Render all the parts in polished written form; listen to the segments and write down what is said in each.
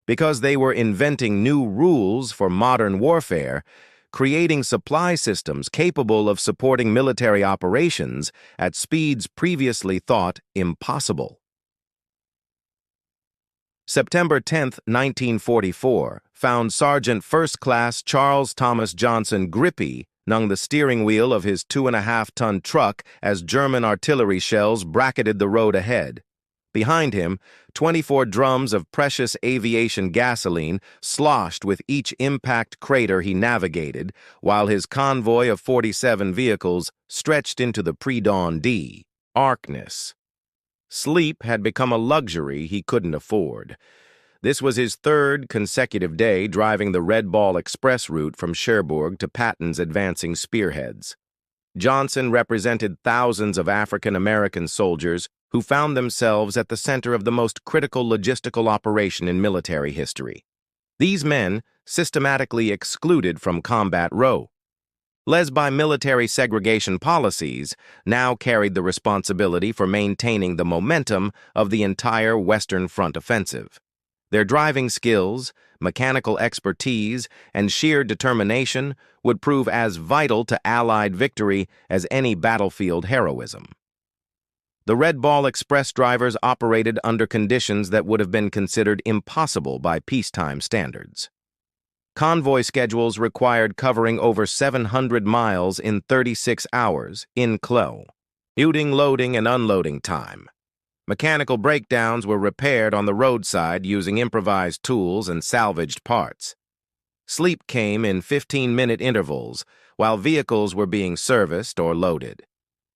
because they were inventing new rules for modern warfare, creating supply systems capable of supporting military operations at speeds previously thought impossible. September 10, 1944, found Sergeant First Class Charles Thomas Johnson grippy nung the steering wheel of his 2.5-ton truck as German artillery shells bracketed the road ahead. Behind him, 24 drums of precious aviation gasoline sloshed with each impact crater he navigated, while his convoy of 47 vehicles stretched into the pre-dawn darkness. Sleep had become a luxury he couldn't afford. This was his third consecutive day driving the Red Ball Express route from Cherbourg to Patton's advancing spearheads. Johnson represented thousands of African-American soldiers who found themselves at the center of the most critical logistical operation in military history. These men, systematically excluded from Combat Row, led by military segregation policies, now carried the responsibility for maintaining the momentum of the entire Western Front offensive. Their driving skills, mechanical expertise, and sheer determination would prove as vital to Allied victory as any battlefield heroism. The Red Ball Express drivers operated under conditions that would have been considered impossible by peacetime standards. Convoy schedules required covering over 700 miles in 36 hours, including loading and unloading time. Mechanical breakdowns were repaired on the roadside using improvised tools and salvaged parts. Sleep came in 15-minute intervals while vehicles were being serviced or loaded.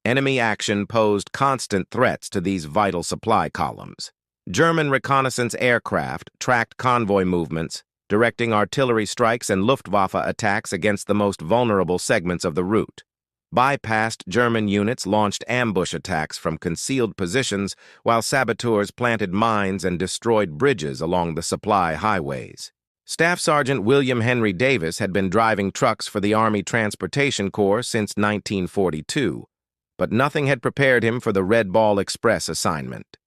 Enemy action posed constant threats to these vital supply columns. German reconnaissance aircraft tracked convoy movements, directing artillery strikes and Luftwaffe attacks against the most vulnerable segments of the route. Bypassed German units launched ambush attacks from concealed positions, while saboteurs planted mines and destroyed bridges along the supply highways. Staff Sergeant William Henry Davis had been driving trucks for the Army Transportation Corps since 1942, but nothing had prepared him for the Red Ball Express assignment.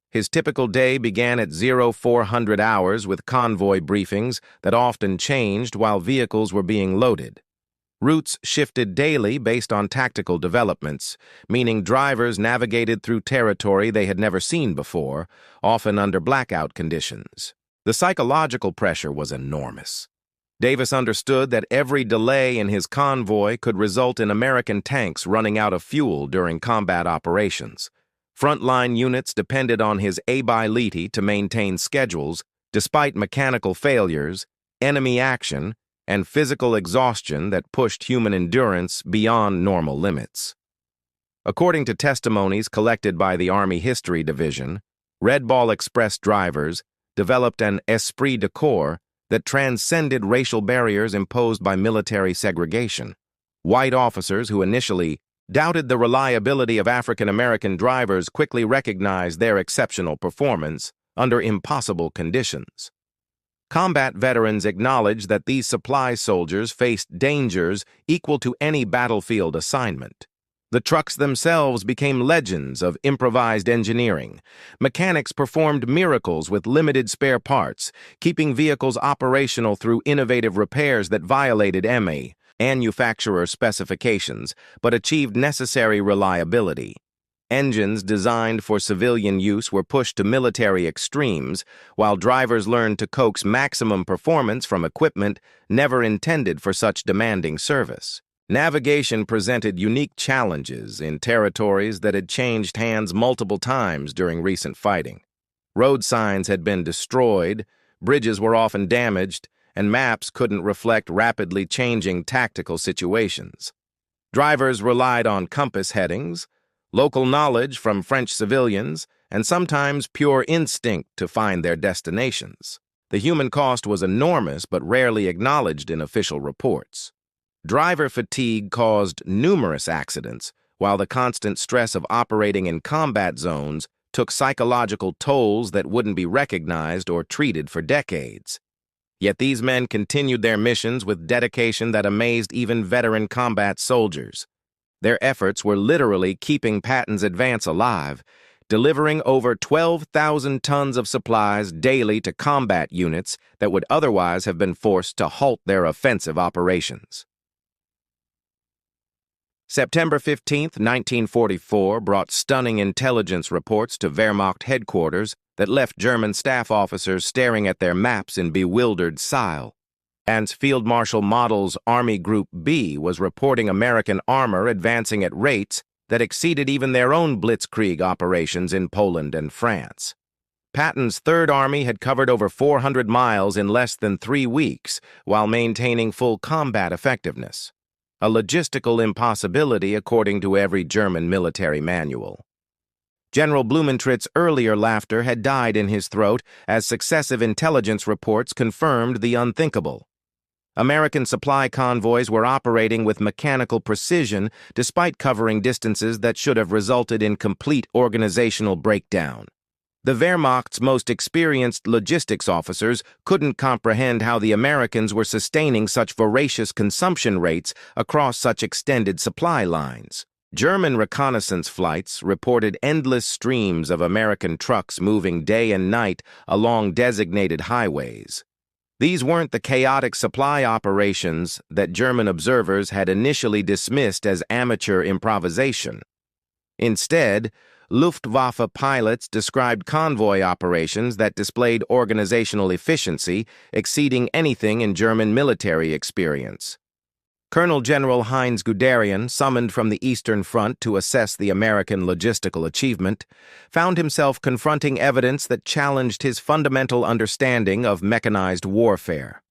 His typical day began at 0400 hours with convoy briefings that often changed while vehicles were being loaded. Routes shifted daily based on tactical developments, meaning drivers navigated through territory they had never seen before, often under blackout conditions. The psychological pressure was enormous. Davis understood that every delay in his convoy could result in American tanks running out of fuel during combat operations. Frontline units depended on his ability to maintain schedules despite mechanical failures, enemy action, and physical exhaustion that pushed human endurance beyond normal limits. According to testimonies collected by the Army History Division, Red Ball Express drivers developed an esprit de corps that transcended racial barriers imposed by military segregation. White officers who initially doubted the reliability of African-American drivers quickly recognized their exceptional performance under impossible conditions. Combat veterans acknowledged that these supply soldiers faced dangers equal to any battlefield assignment. The trucks themselves became legends of improvised engineering. Mechanics performed miracles with limited spare parts, keeping vehicles operational through innovative repairs that violated manufacturer specifications, but achieved necessary reliability. Engines designed for civilian use were pushed to military extremes, while drivers learned to coax maximum performance from equipment never intended for such demanding service. Navigation presented unique challenges in territories that had changed hands multiple times during recent fighting. Road signs had been destroyed, bridges were often damaged, and maps couldn't reflect rapidly changing tactical situations. Drivers relied on compass headings, local knowledge from French civilians, and sometimes pure instinct to find their destinations. The human cost was enormous but rarely acknowledged in official reports. Driver fatigue caused numerous accidents, while the constant stress of operating in combat zones took psychological tolls that wouldn't be recognized or treated for decades. Yet these men continued their missions with dedication that amazed even veteran combat soldiers. Their efforts were literally keeping Patton's advance alive, delivering over 12,000 tons of supplies daily to combat units that would otherwise have been forced to halt their offensive operations. September 15, 1944, brought stunning intelligence reports to Wehrmacht headquarters that left German staff officers staring at their maps in bewildered style. As Field Marshal Model's Army Group B was reporting American armor advancing at rates that exceeded even their own blitzkrieg operations in Poland and France. Patton's Third Army had covered over 400 miles in less than 3 weeks while maintaining full combat effectiveness, a logistical impossibility according to every German military manual. General Blumentritt's earlier laughter had died in his throat as successive intelligence reports confirmed the unthinkable. American supply convoys were operating with mechanical precision despite covering distances that should have resulted in complete organizational breakdown. The Wehrmacht's most experienced logistics officers couldn't comprehend how the Americans were sustaining such voracious consumption rates across such extended supply lines. German reconnaissance flights reported endless streams of American trucks moving day and night along designated highways. These weren't the chaotic supply operations that German observers had initially dismissed as amateur improvisation. Instead, Luftwaffe pilots described convoy operations that displayed organizational efficiency exceeding anything in German military experience. Colonel General Heinz Guderian, summoned from the Eastern Front to assess the American logistical achievement, found himself confronting evidence that challenged his fundamental understanding of mechanized warfare.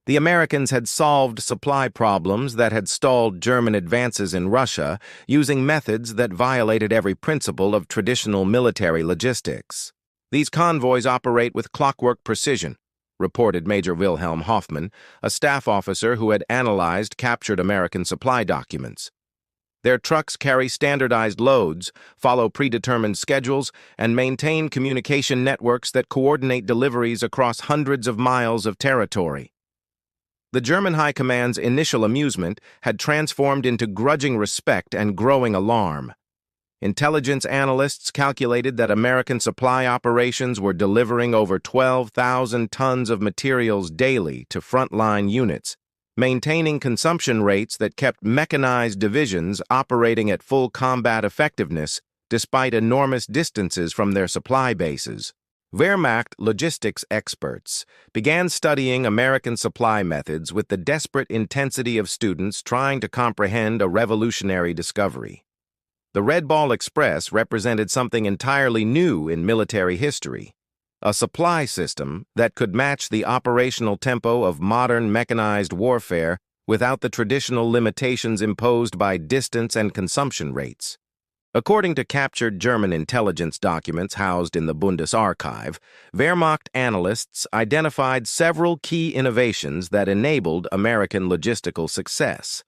The Americans had solved supply problems that had stalled German advances in Russia using methods that violated every principle of traditional military logistics. These convoys operate with clockwork precision, reported Major Wilhelm Hoffman, a staff officer who had analyzed captured American supply documents. Their trucks carry standardized loads, follow predetermined schedules, and maintain communication networks that coordinate deliveries across hundreds of miles of territory. The German High Command's initial amusement had transformed into grudging respect and growing alarm. Intelligence analysts calculated that American supply operations were delivering over 12,000 tons of materials daily to frontline units, maintaining consumption rates that kept mechanized divisions operating at full combat effectiveness despite enormous distances from their supply bases. Wehrmacht logistics experts began studying American supply methods with the desperate intensity of students trying to comprehend a revolutionary discovery. The Red Ball Express represented something entirely new in military history, a supply system that could match the operational tempo of modern mechanized warfare without the traditional limitations imposed by distance and consumption rates. According to captured German intelligence documents housed in the Bundesarchiv, Wehrmacht analysts identified several key innovations that enabled American logistical success.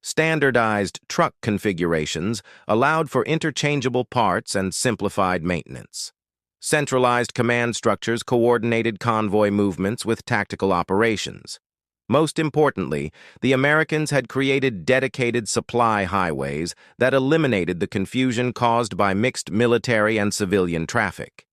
Standardized truck configurations allowed for interchangeable parts and simplified maintenance. Centralized command structures coordinated convoy movements with tactical operations. Most importantly, the Americans had created dedicated supply highways that eliminated the confusion caused by mixed military and civilian traffic.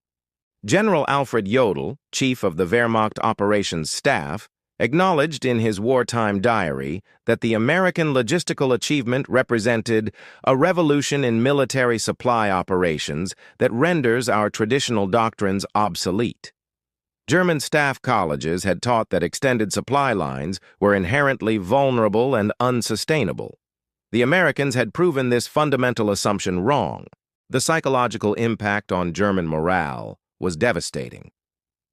General Alfred Jodl, chief of the Wehrmacht operations staff, acknowledged in his wartime diary that the American logistical achievement represented a revolution in military supply operations that renders our traditional doctrines obsolete. German staff colleges had taught that extended supply lines were inherently vulnerable and unsustainable. The Americans had proven this fundamental assumption wrong. The psychological impact on German morale was devastating.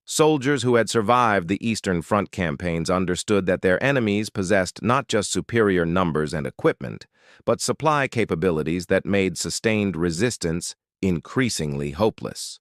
Soldiers who had survived the Eastern Front campaigns understood that their enemies possessed not just superior numbers and equipment, but supply capabilities that made sustained resistance increasingly hopeless.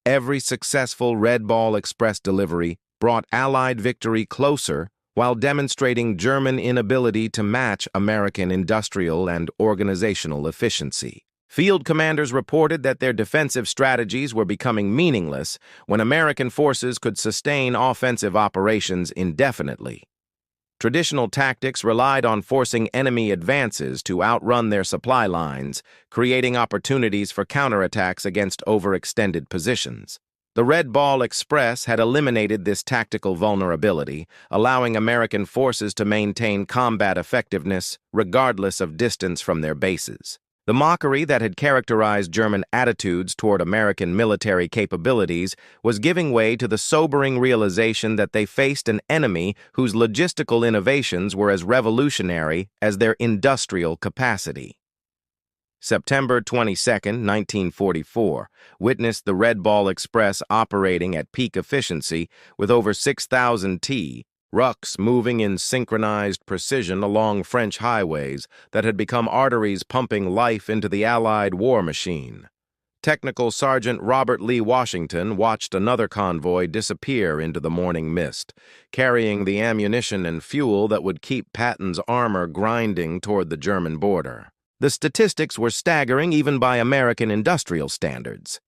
Every successful Red Ball Express delivery brought Allied victory closer while demonstrating German inability to match American industrial and organizational efficiency. Field commanders reported that their defensive strategies were becoming meaningless when American forces could sustain offensive operations indefinitely. Traditional tactics relied on forcing enemy advances to outrun their supply lines, creating opportunities for counterattacks against overextended positions. The Red Ball Express had eliminated this tactical vulnerability, allowing American forces to maintain combat effectiveness regardless of distance from their bases. The mockery that had characterized German attitudes toward American military capabilities was giving way to the sobering realization that they faced an enemy whose logistical innovations were as revolutionary as their industrial capacity. September 22, 1944, witnessed the Red Ball Express operating at peak efficiency with over 6,000 trucks moving in synchronized precision along French highways that had become arteries pumping life into the Allied war machine. Technical Sergeant Robert Lee Washington watched another convoy disappear into the morning mist, carrying the ammunition and fuel that would keep Patton's armor grinding toward the German border. The statistics were staggering even by American industrial standards.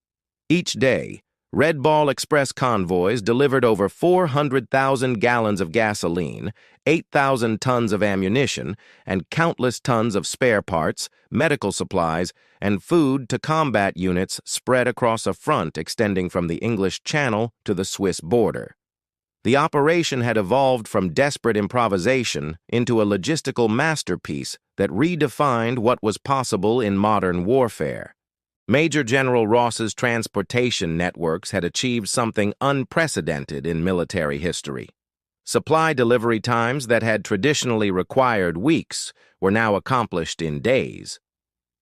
Each day, Red Ball Express convoys delivered over 400,000 gallons of gasoline, 8,000 tons of ammunition, and countless tons of spare parts, medical supplies, and food to combat units spread across a front extending from the English Channel to the Swiss border. The operation had evolved from desperate improvisation into a logistical masterpiece that redefined what was possible in modern warfare. Major General Ross's transportation networks had achieved something unprecedented in military history. Supply delivery times that had traditionally required weeks were now accomplished in days.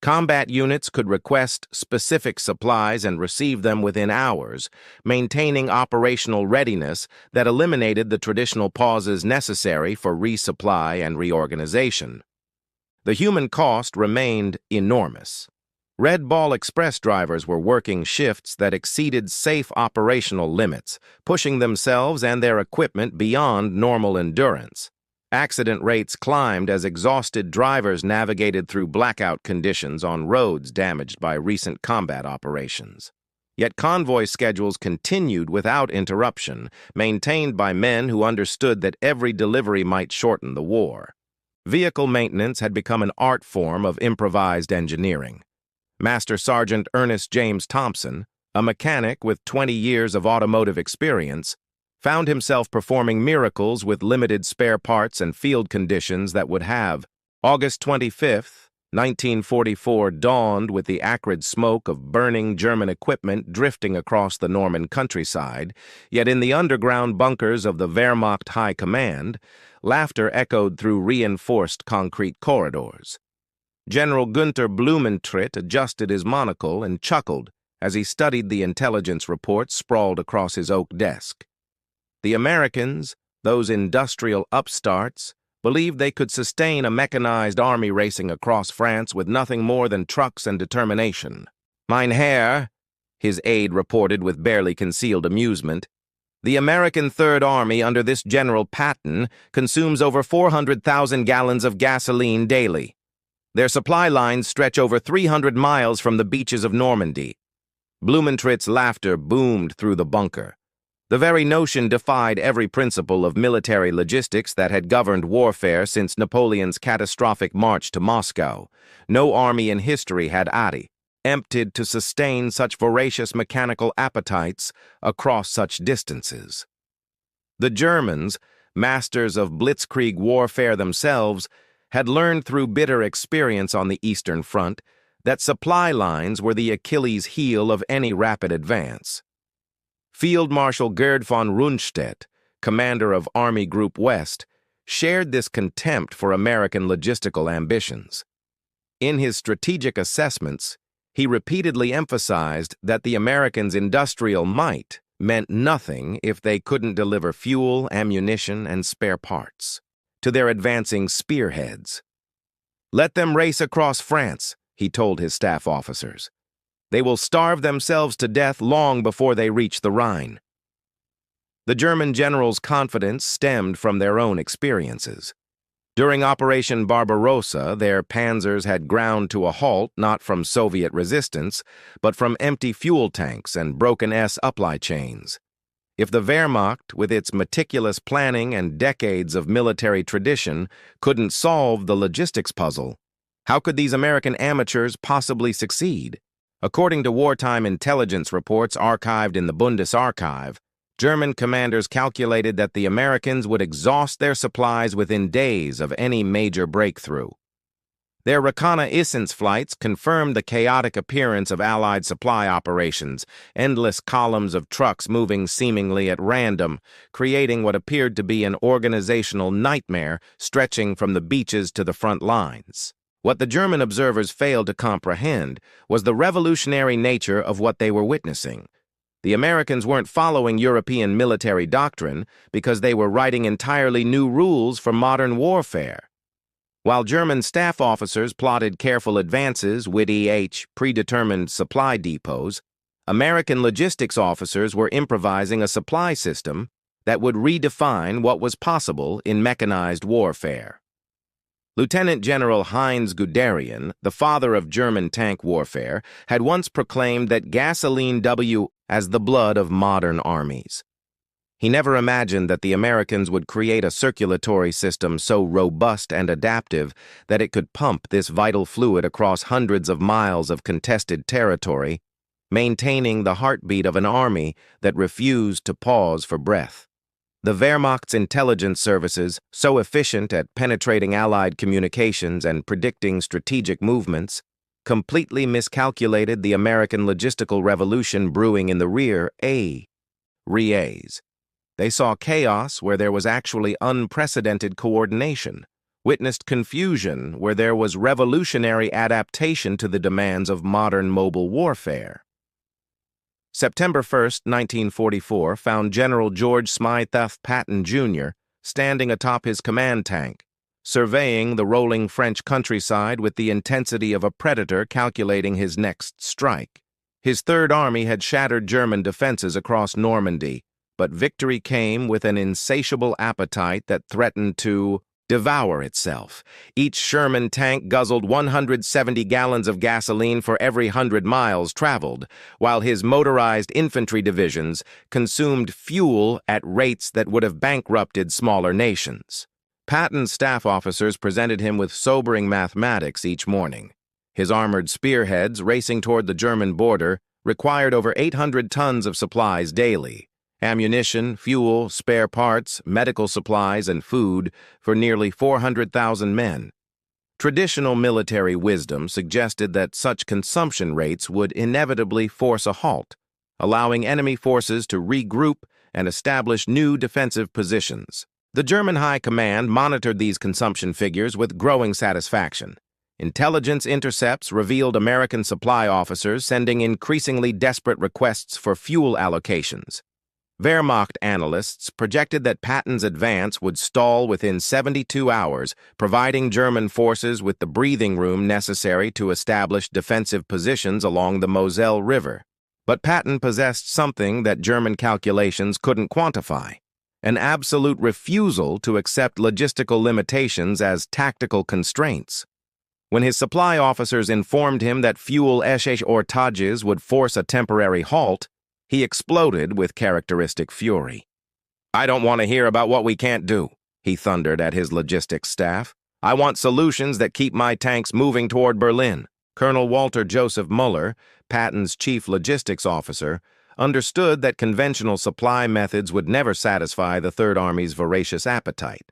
Combat units could request specific supplies and receive them within hours, maintaining operational readiness that eliminated the traditional pauses necessary for resupply and reorganization. The human cost remained enormous. Red Ball Express drivers were working shifts that exceeded safe operational limits, pushing themselves and their equipment beyond normal endurance. Accident rates climbed as exhausted drivers navigated through blackout conditions on roads damaged by recent combat operations. Yet convoy schedules continued without interruption, maintained by men who understood that every delivery might shorten the war. Vehicle maintenance had become an art form of improvised engineering. Master Sergeant Ernest James Thompson, a mechanic with 20 years of automotive experience, found himself performing miracles with limited spare parts and field conditions that would have. August 25, 1944 dawned with the acrid smoke of burning German equipment drifting across the Norman countryside, yet in the underground bunkers of the Wehrmacht High Command, laughter echoed through reinforced concrete corridors. General Günther Blumentritt adjusted his monocle and chuckled as he studied the intelligence reports sprawled across his oak desk. The Americans, those industrial upstarts, believed they could sustain a mechanized army racing across France with nothing more than trucks and determination. "Mein Herr," his aide reported with barely concealed amusement, "the American Third Army under this General Patton consumes over 400,000 gallons of gasoline daily. Their supply lines stretch over 300 miles from the beaches of Normandy." Blumentritt's laughter boomed through the bunker. The very notion defied every principle of military logistics that had governed warfare since Napoleon's catastrophic march to Moscow. No army in history had emptied to sustain such voracious mechanical appetites across such distances. The Germans, masters of blitzkrieg warfare themselves, had learned through bitter experience on the Eastern Front that supply lines were the Achilles heel of any rapid advance. Field Marshal Gerd von Rundstedt, commander of Army Group West, shared this contempt for American logistical ambitions. In his strategic assessments, he repeatedly emphasized that the Americans' industrial might meant nothing if they couldn't deliver fuel, ammunition, and spare parts to their advancing spearheads. "Let them race across France," he told his staff officers. "They will starve themselves to death long before they reach the Rhine." The German generals' confidence stemmed from their own experiences. During Operation Barbarossa, their panzers had ground to a halt not from Soviet resistance, but from empty fuel tanks and broken supply chains. If the Wehrmacht, with its meticulous planning and decades of military tradition, couldn't solve the logistics puzzle, how could these American amateurs possibly succeed? According to wartime intelligence reports archived in the Bundesarchiv, German commanders calculated that the Americans would exhaust their supplies within days of any major breakthrough. Their reconnaissance flights confirmed the chaotic appearance of Allied supply operations, endless columns of trucks moving seemingly at random, creating what appeared to be an organizational nightmare stretching from the beaches to the front lines. What the German observers failed to comprehend was the revolutionary nature of what they were witnessing. The Americans weren't following European military doctrine because they were writing entirely new rules for modern warfare. While German staff officers plotted careful advances with predetermined supply depots, American logistics officers were improvising a supply system that would redefine what was possible in mechanized warfare. Lieutenant General Heinz Guderian, the father of German tank warfare, had once proclaimed that gasoline W as the blood of modern armies. He never imagined that the Americans would create a circulatory system so robust and adaptive that it could pump this vital fluid across hundreds of miles of contested territory, maintaining the heartbeat of an army that refused to pause for breath. The Wehrmacht's intelligence services, so efficient at penetrating Allied communications and predicting strategic movements, completely miscalculated the American logistical revolution brewing in the rear. They saw chaos where there was actually unprecedented coordination, witnessed confusion where there was revolutionary adaptation to the demands of modern mobile warfare. September 1, 1944, found General George Smythe Patton, Jr. standing atop his command tank, surveying the rolling French countryside with the intensity of a predator calculating his next strike. His Third Army had shattered German defenses across Normandy, but victory came with an insatiable appetite that threatened to devour itself. Each Sherman tank guzzled 170 gallons of gasoline for every 100 miles traveled, while his motorized infantry divisions consumed fuel at rates that would have bankrupted smaller nations. Patton's staff officers presented him with sobering mathematics each morning. His armored spearheads, racing toward the German border, required over 800 tons of supplies daily. Ammunition, fuel, spare parts, medical supplies, and food for nearly 400,000 men. Traditional military wisdom suggested that such consumption rates would inevitably force a halt, allowing enemy forces to regroup and establish new defensive positions. The German High Command monitored these consumption figures with growing satisfaction. Intelligence intercepts revealed American supply officers sending increasingly desperate requests for fuel allocations. Wehrmacht analysts projected that Patton's advance would stall within 72 hours, providing German forces with the breathing room necessary to establish defensive positions along the Moselle River. But Patton possessed something that German calculations couldn't quantify: an absolute refusal to accept logistical limitations as tactical constraints. When his supply officers informed him that fuel shortages would force a temporary halt, he exploded with characteristic fury. "I don't want to hear about what we can't do," he thundered at his logistics staff. "I want solutions that keep my tanks moving toward Berlin." Colonel Walter Joseph Muller, Patton's chief logistics officer, understood that conventional supply methods would never satisfy the Third Army's voracious appetite.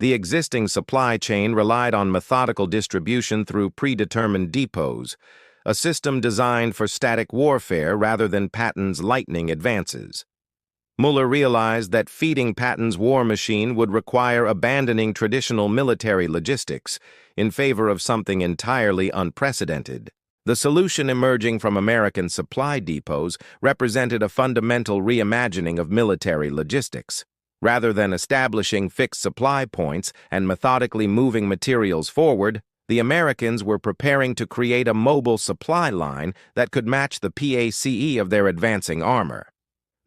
The existing supply chain relied on methodical distribution through predetermined depots, a system designed for static warfare rather than Patton's lightning advances. Muller realized that feeding Patton's war machine would require abandoning traditional military logistics in favor of something entirely unprecedented. The solution emerging from American supply depots represented a fundamental reimagining of military logistics. Rather than establishing fixed supply points and methodically moving materials forward, the Americans were preparing to create a mobile supply line that could match the PACE of their advancing armor.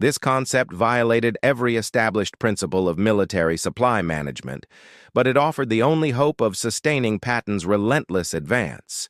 This concept violated every established principle of military supply management, but it offered the only hope of sustaining Patton's relentless advance.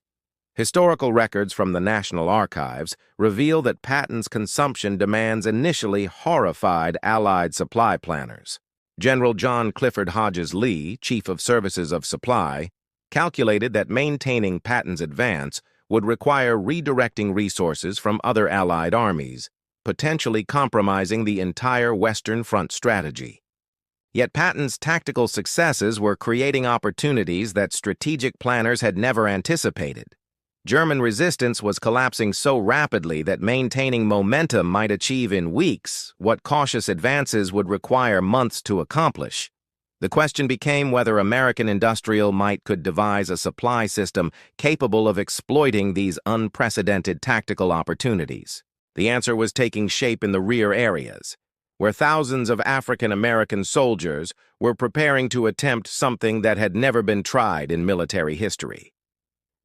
Historical records from the National Archives reveal that Patton's consumption demands initially horrified Allied supply planners. General John Clifford Hodges Lee, Chief of Services of Supply, calculated that maintaining Patton's advance would require redirecting resources from other Allied armies, potentially compromising the entire Western Front strategy. Yet Patton's tactical successes were creating opportunities that strategic planners had never anticipated. German resistance was collapsing so rapidly that maintaining momentum might achieve in weeks what cautious advances would require months to accomplish. The question became whether American industrial might could devise a supply system capable of exploiting these unprecedented tactical opportunities. The answer was taking shape in the rear areas, where thousands of African American soldiers were preparing to attempt something that had never been tried in military history.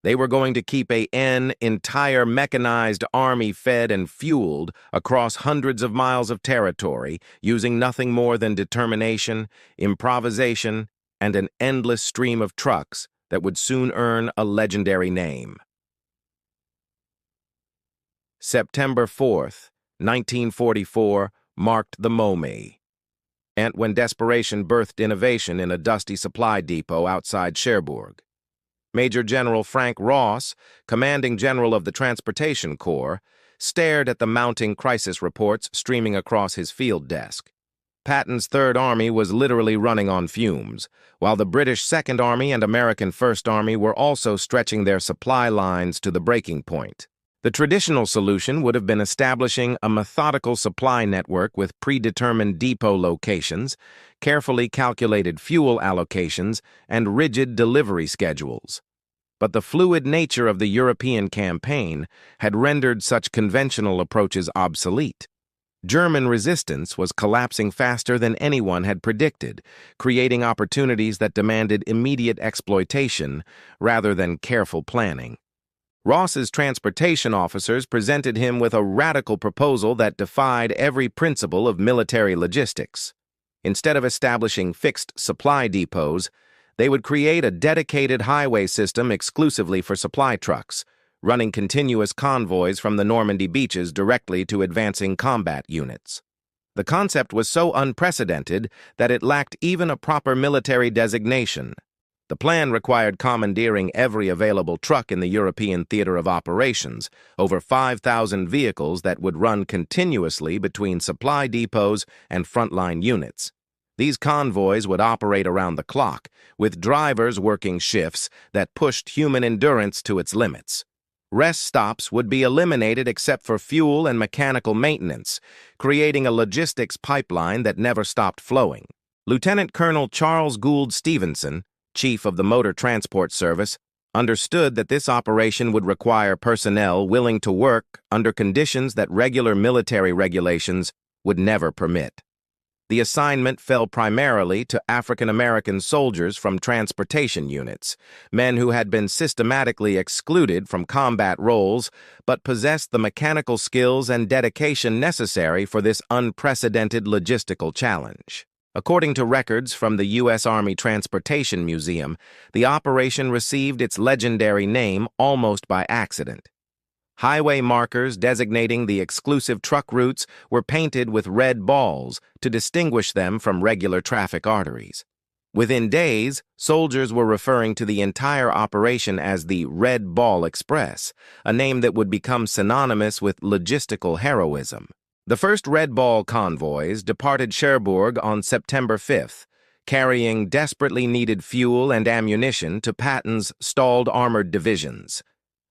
They were going to keep an entire mechanized army fed and fueled across hundreds of miles of territory, using nothing more than determination, improvisation, and an endless stream of trucks that would soon earn a legendary name. September 4th, 1944, marked the moment when desperation birthed innovation in a dusty supply depot outside Cherbourg. Major General Frank Ross, commanding general of the Transportation Corps, stared at the mounting crisis reports streaming across his field desk. Patton's Third Army was literally running on fumes, while the British Second Army and American First Army were also stretching their supply lines to the breaking point. The traditional solution would have been establishing a methodical supply network with predetermined depot locations, carefully calculated fuel allocations, and rigid delivery schedules. But the fluid nature of the European campaign had rendered such conventional approaches obsolete. German resistance was collapsing faster than anyone had predicted, creating opportunities that demanded immediate exploitation rather than careful planning. Ross's transportation officers presented him with a radical proposal that defied every principle of military logistics. Instead of establishing fixed supply depots, they would create a dedicated highway system exclusively for supply trucks, running continuous convoys from the Normandy beaches directly to advancing combat units. The concept was so unprecedented that it lacked even a proper military designation. The plan required commandeering every available truck in the European theater of operations, over 5,000 vehicles that would run continuously between supply depots and frontline units. These convoys would operate around the clock, with drivers working shifts that pushed human endurance to its limits. Rest stops would be eliminated except for fuel and mechanical maintenance, creating a logistics pipeline that never stopped flowing. Lieutenant Colonel Charles Gould Stevenson, Chief of the Motor Transport Service, understood that this operation would require personnel willing to work under conditions that regular military regulations would never permit. The assignment fell primarily to African American soldiers from transportation units, men who had been systematically excluded from combat roles but possessed the mechanical skills and dedication necessary for this unprecedented logistical challenge. According to records from the U.S. Army Transportation Museum, the operation received its legendary name almost by accident. Highway markers designating the exclusive truck routes were painted with red balls to distinguish them from regular traffic arteries. Within days, soldiers were referring to the entire operation as the Red Ball Express, a name that would become synonymous with logistical heroism. The first Red Ball convoys departed Cherbourg on September 5th, carrying desperately needed fuel and ammunition to Patton's stalled armored divisions.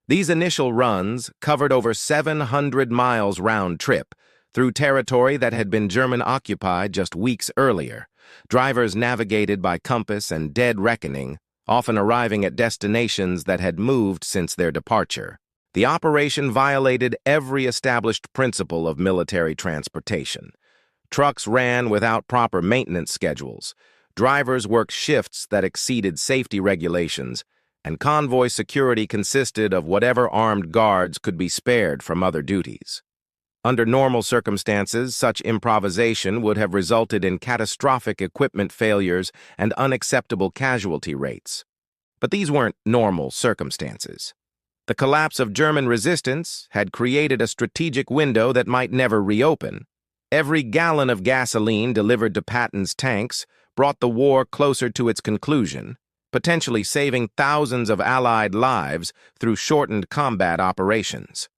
These initial runs covered over 700 miles round trip through territory that had been German-occupied just weeks earlier. Drivers navigated by compass and dead reckoning, often arriving at destinations that had moved since their departure. The operation violated every established principle of military transportation. Trucks ran without proper maintenance schedules, drivers worked shifts that exceeded safety regulations, and convoy security consisted of whatever armed guards could be spared from other duties. Under normal circumstances, such improvisation would have resulted in catastrophic equipment failures and unacceptable casualty rates. But these weren't normal circumstances. The collapse of German resistance had created a strategic window that might never reopen. Every gallon of gasoline delivered to Patton's tanks brought the war closer to its conclusion, potentially saving thousands of Allied lives through shortened combat operations.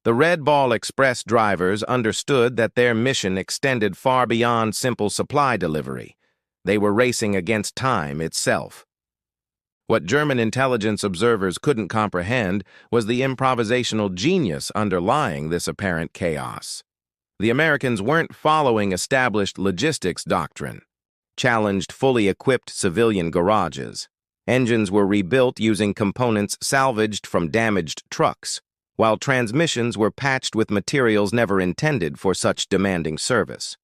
The Red Ball Express drivers understood that their mission extended far beyond simple supply delivery. They were racing against time itself. What German intelligence observers couldn't comprehend was the improvisational genius underlying this apparent chaos. The Americans weren't following established logistics doctrine, challenged fully equipped civilian garages. Engines were rebuilt using components salvaged from damaged trucks, while transmissions were patched with materials never intended for such demanding service.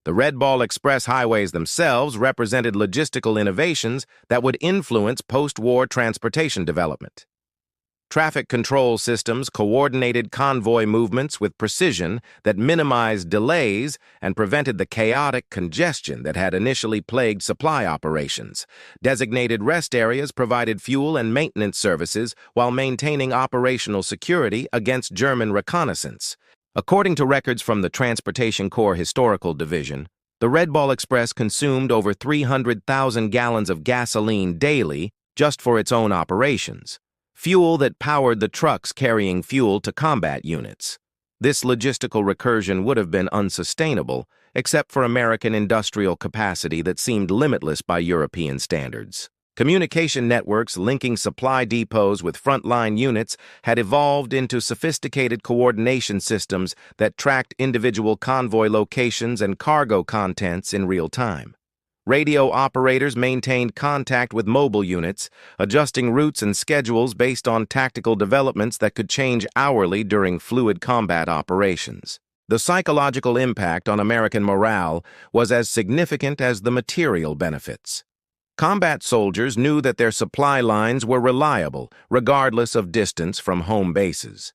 The Red Ball Express highways themselves represented logistical innovations that would influence post-war transportation development. Traffic control systems coordinated convoy movements with precision that minimized delays and prevented the chaotic congestion that had initially plagued supply operations. Designated rest areas provided fuel and maintenance services while maintaining operational security against German reconnaissance. According to records from the Transportation Corps Historical Division, the Red Ball Express consumed over 300,000 gallons of gasoline daily just for its own operations, fuel that powered the trucks carrying fuel to combat units. This logistical recursion would have been unsustainable, except for American industrial capacity that seemed limitless by European standards. Communication networks linking supply depots with frontline units had evolved into sophisticated coordination systems that tracked individual convoy locations and cargo contents in real time. Radio operators maintained contact with mobile units, adjusting routes and schedules based on tactical developments that could change hourly during fluid combat operations. The psychological impact on American morale was as significant as the material benefits. Combat soldiers knew that their supply lines were reliable, regardless of distance from home bases.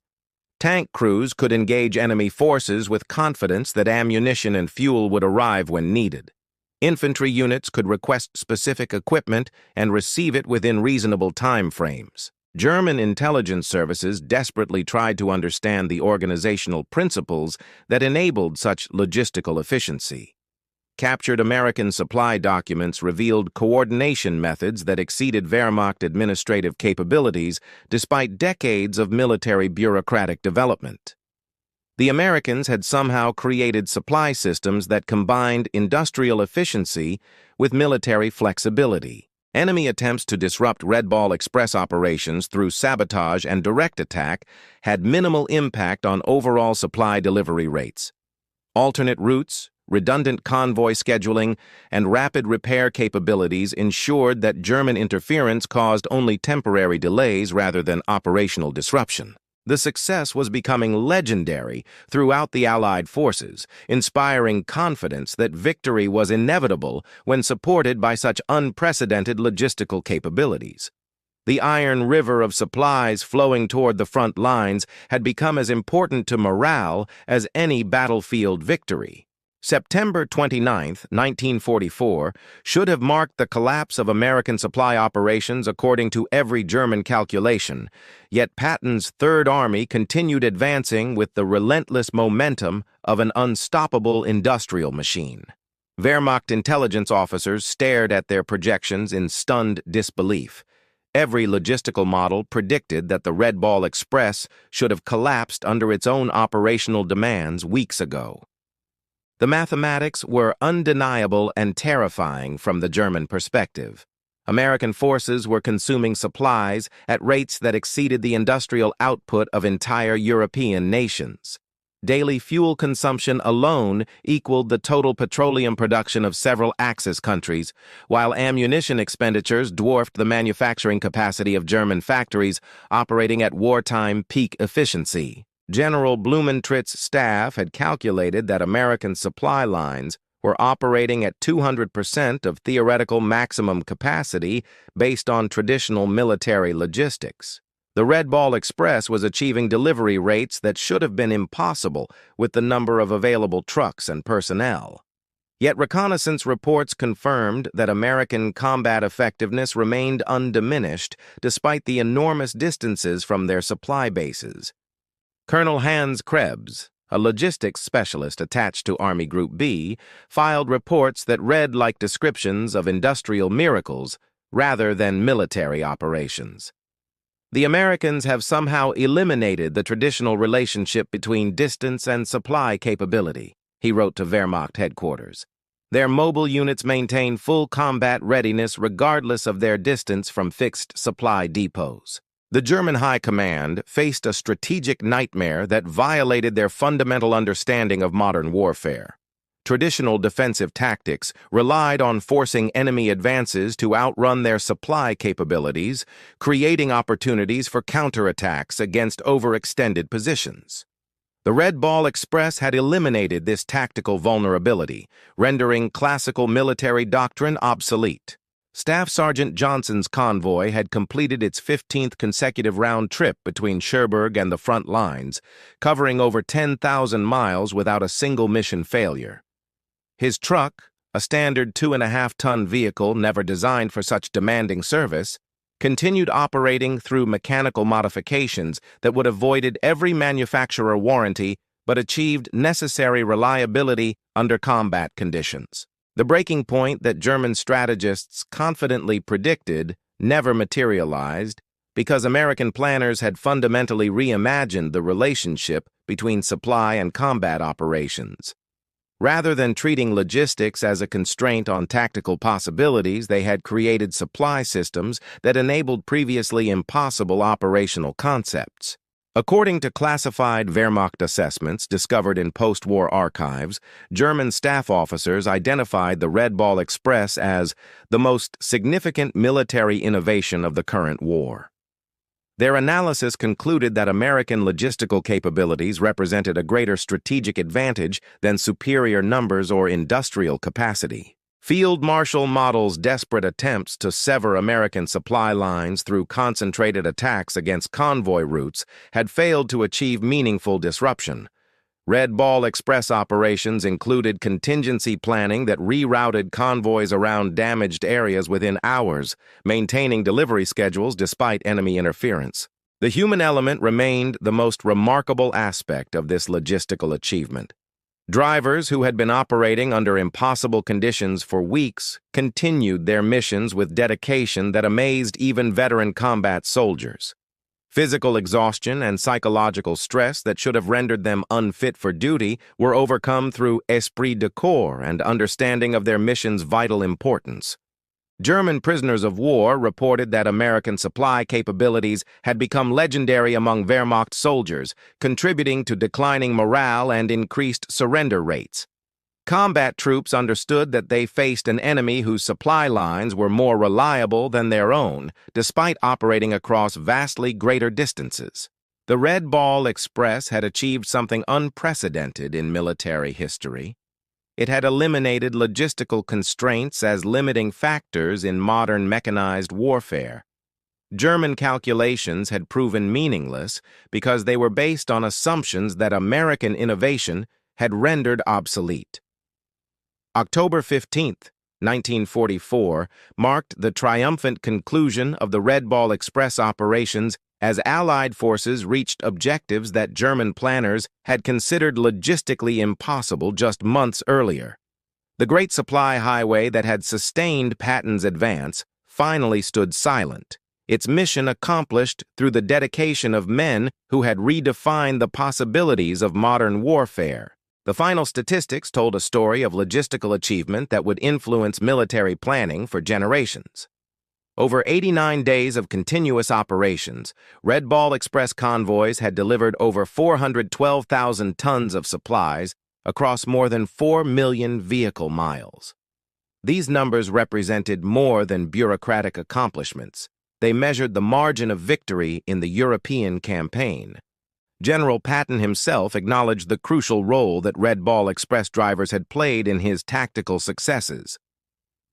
Tank crews could engage enemy forces with confidence that ammunition and fuel would arrive when needed. Infantry units could request specific equipment and receive it within reasonable time frames. German intelligence services desperately tried to understand the organizational principles that enabled such logistical efficiency. Captured American supply documents revealed coordination methods that exceeded Wehrmacht administrative capabilities despite decades of military bureaucratic development. The Americans had somehow created supply systems that combined industrial efficiency with military flexibility. Enemy attempts to disrupt Red Ball Express operations through sabotage and direct attack had minimal impact on overall supply delivery rates. Alternate routes, redundant convoy scheduling, and rapid repair capabilities ensured that German interference caused only temporary delays rather than operational disruption. The success was becoming legendary throughout the Allied forces, inspiring confidence that victory was inevitable when supported by such unprecedented logistical capabilities. The Iron River of supplies flowing toward the front lines had become as important to morale as any battlefield victory. September 29, 1944, should have marked the collapse of American supply operations according to every German calculation, yet Patton's Third Army continued advancing with the relentless momentum of an unstoppable industrial machine. Wehrmacht intelligence officers stared at their projections in stunned disbelief. Every logistical model predicted that the Red Ball Express should have collapsed under its own operational demands weeks ago. The mathematics were undeniable and terrifying from the German perspective. American forces were consuming supplies at rates that exceeded the industrial output of entire European nations. Daily fuel consumption alone equaled the total petroleum production of several Axis countries, while ammunition expenditures dwarfed the manufacturing capacity of German factories operating at wartime peak efficiency. General Blumentritz staff had calculated that American supply lines were operating at 200% of theoretical maximum capacity based on traditional military logistics. The Red Ball Express was achieving delivery rates that should have been impossible with the number of available trucks and personnel. Yet reconnaissance reports confirmed that American combat effectiveness remained undiminished despite the enormous distances from their supply bases. Colonel Hans Krebs, a logistics specialist attached to Army Group B, filed reports that read like descriptions of industrial miracles rather than military operations. The Americans have somehow eliminated the traditional relationship between distance and supply capability, he wrote to Wehrmacht headquarters. Their mobile units maintain full combat readiness regardless of their distance from fixed supply depots. The German High Command faced a strategic nightmare that violated their fundamental understanding of modern warfare. Traditional defensive tactics relied on forcing enemy advances to outrun their supply capabilities, creating opportunities for counterattacks against overextended positions. The Red Ball Express had eliminated this tactical vulnerability, rendering classical military doctrine obsolete. Staff Sergeant Johnson's convoy had completed its 15th consecutive round trip between Cherbourg and the front lines, covering over 10,000 miles without a single mission failure. His truck, a standard 2.5-ton vehicle never designed for such demanding service, continued operating through mechanical modifications that would have voided every manufacturer warranty but achieved necessary reliability under combat conditions. The breaking point that German strategists confidently predicted never materialized because American planners had fundamentally reimagined the relationship between supply and combat operations. Rather than treating logistics as a constraint on tactical possibilities, they had created supply systems that enabled previously impossible operational concepts. According to classified Wehrmacht assessments discovered in post-war archives, German staff officers identified the Red Ball Express as the most significant military innovation of the current war. Their analysis concluded that American logistical capabilities represented a greater strategic advantage than superior numbers or industrial capacity. Field Marshal Model's desperate attempts to sever American supply lines through concentrated attacks against convoy routes had failed to achieve meaningful disruption. Red Ball Express operations included contingency planning that rerouted convoys around damaged areas within hours, maintaining delivery schedules despite enemy interference. The human element remained the most remarkable aspect of this logistical achievement. Drivers who had been operating under impossible conditions for weeks continued their missions with dedication that amazed even veteran combat soldiers. Physical exhaustion and psychological stress that should have rendered them unfit for duty were overcome through esprit de corps and understanding of their mission's vital importance. German prisoners of war reported that American supply capabilities had become legendary among Wehrmacht soldiers, contributing to declining morale and increased surrender rates. Combat troops understood that they faced an enemy whose supply lines were more reliable than their own, despite operating across vastly greater distances. The Red Ball Express had achieved something unprecedented in military history. It had eliminated logistical constraints as limiting factors in modern mechanized warfare. German calculations had proven meaningless because they were based on assumptions that American innovation had rendered obsolete. October 15, 1944, marked the triumphant conclusion of the Red Ball Express operations as Allied forces reached objectives that German planners had considered logistically impossible just months earlier. The great supply highway that had sustained Patton's advance finally stood silent, its mission accomplished through the dedication of men who had redefined the possibilities of modern warfare. The final statistics told a story of logistical achievement that would influence military planning for generations. Over 89 days of continuous operations, Red Ball Express convoys had delivered over 412,000 tons of supplies across more than 4 million vehicle miles. These numbers represented more than bureaucratic accomplishments. They measured the margin of victory in the European campaign. General Patton himself acknowledged the crucial role that Red Ball Express drivers had played in his tactical successes.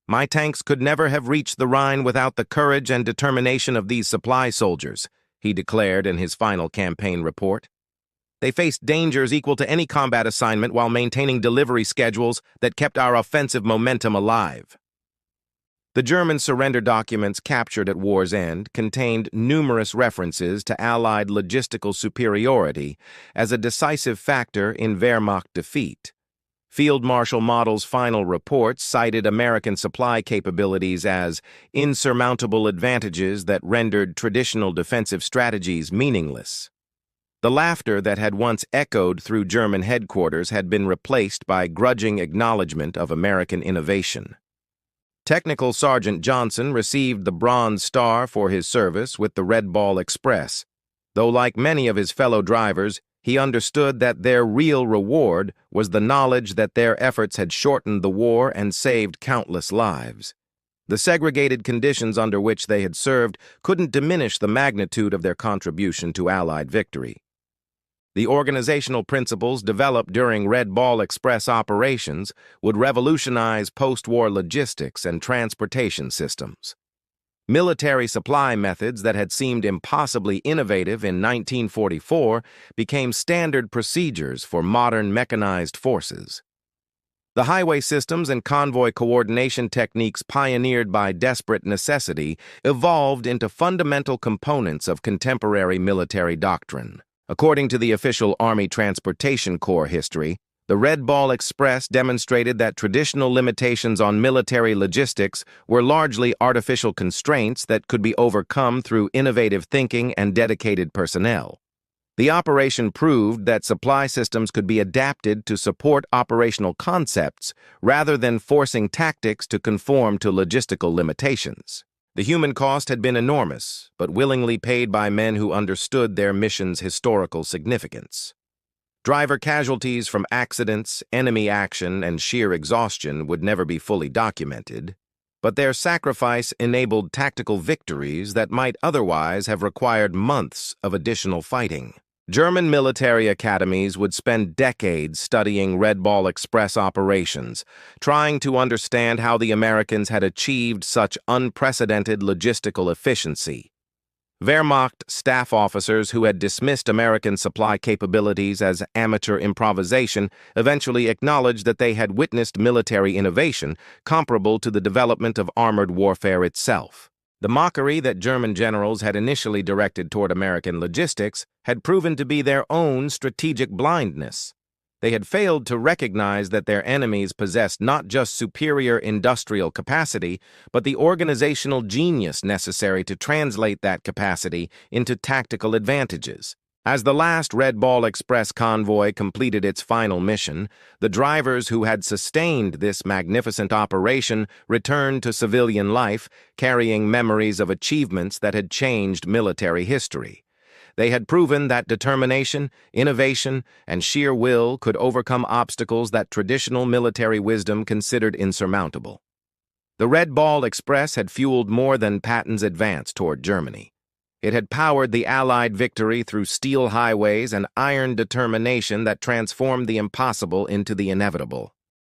"My tanks could never have reached the Rhine without the courage and determination of these supply soldiers," he declared in his final campaign report. They faced dangers equal to any combat assignment while maintaining delivery schedules that kept our offensive momentum alive. The German surrender documents captured at war's end contained numerous references to Allied logistical superiority as a decisive factor in Wehrmacht defeat. Field Marshal Model's final report cited American supply capabilities as insurmountable advantages that rendered traditional defensive strategies meaningless. The laughter that had once echoed through German headquarters had been replaced by grudging acknowledgement of American innovation. Technical Sergeant Johnson received the Bronze Star for his service with the Red Ball Express, though like many of his fellow drivers, he understood that their real reward was the knowledge that their efforts had shortened the war and saved countless lives. The segregated conditions under which they had served couldn't diminish the magnitude of their contribution to Allied victory. The organizational principles developed during Red Ball Express operations would revolutionize post-war logistics and transportation systems. Military supply methods that had seemed impossibly innovative in 1944 became standard procedures for modern mechanized forces. The highway systems and convoy coordination techniques pioneered by desperate necessity evolved into fundamental components of contemporary military doctrine. According to the official Army Transportation Corps history, the Red Ball Express demonstrated that traditional limitations on military logistics were largely artificial constraints that could be overcome through innovative thinking and dedicated personnel. The operation proved that supply systems could be adapted to support operational concepts rather than forcing tactics to conform to logistical limitations. The human cost had been enormous, but willingly paid by men who understood their mission's historical significance. Driver casualties from accidents, enemy action, and sheer exhaustion would never be fully documented, but their sacrifice enabled tactical victories that might otherwise have required months of additional fighting. German military academies would spend decades studying Red Ball Express operations, trying to understand how the Americans had achieved such unprecedented logistical efficiency. Wehrmacht staff officers who had dismissed American supply capabilities as amateur improvisation eventually acknowledged that they had witnessed military innovation comparable to the development of armored warfare itself. The mockery that German generals had initially directed toward American logistics had proven to be their own strategic blindness. They had failed to recognize that their enemies possessed not just superior industrial capacity, but the organizational genius necessary to translate that capacity into tactical advantages. As the last Red Ball Express convoy completed its final mission, the drivers who had sustained this magnificent operation returned to civilian life, carrying memories of achievements that had changed military history. They had proven that determination, innovation, and sheer will could overcome obstacles that traditional military wisdom considered insurmountable. The Red Ball Express had fueled more than Patton's advance toward Germany. It had powered the Allied victory through steel highways and iron determination that transformed the impossible into the inevitable.